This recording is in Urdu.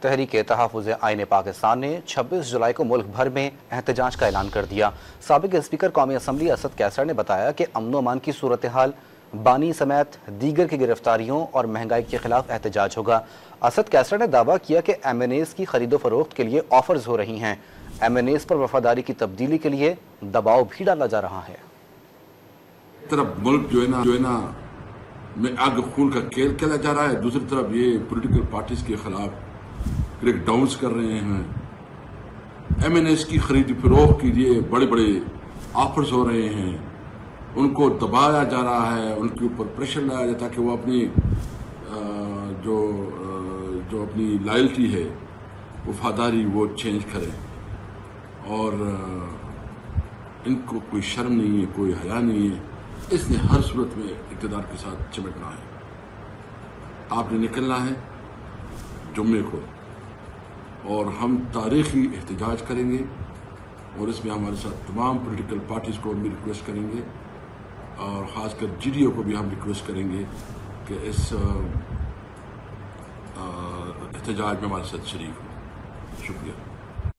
تحریک تحفظ آئین پاکستان نے 26 جولائی کو ملک بھر میں احتجاج کا اعلان کر دیا۔ سابق اسپیکر قومی اسمبلی اسد کیسر نے بتایا کہ امن و امان کی صورتحال، بانی سمیت دیگر کی گرفتاریوں اور مہنگائی کے خلاف احتجاج ہوگا۔ اسد کیسر نے دعویٰ کیا کہ ایم این ایز کی خرید و فروخت کے لیے آفرز ہو رہی ہیں۔ ایم این ایز پر وفاداری کی تبدیلی کے لیے دباؤ بھی ڈالا جا رہا ہے۔ طرف ملک جو ہے نا میں آگ خون کا کھیل کھیلا جا رہا ہے، دوسری طرف یہ پولیٹیکل پارٹیز کے خلاف کریک ڈاؤنز کر رہے ہیں۔ ایم این ایس کی خرید فروخت کے لیے بڑے بڑے آفرز ہو رہے ہیں، ان کو دبایا جا رہا ہے، ان کے اوپر پریشر لایا جاتا ہے کہ وہ اپنی جو اپنی لائلٹی ہے، وفاداری، وہ چینج کریں، اور ان کو کوئی شرم نہیں ہے، کوئی حیا نہیں ہے۔ اس نے ہر صورت میں اقتدار کے ساتھ چمٹنا ہے۔ آپ نے نکلنا ہے جمعے کو، اور ہم تاریخی احتجاج کریں گے، اور اس میں ہمارے ساتھ تمام پولیٹیکل پارٹیز کو بھی ریکویسٹ کریں گے، اور خاص کر جی ڈی او کو بھی ہم ریکویسٹ کریں گے کہ اس احتجاج میں ہمارے ساتھ شریک ہوں۔ شکریہ۔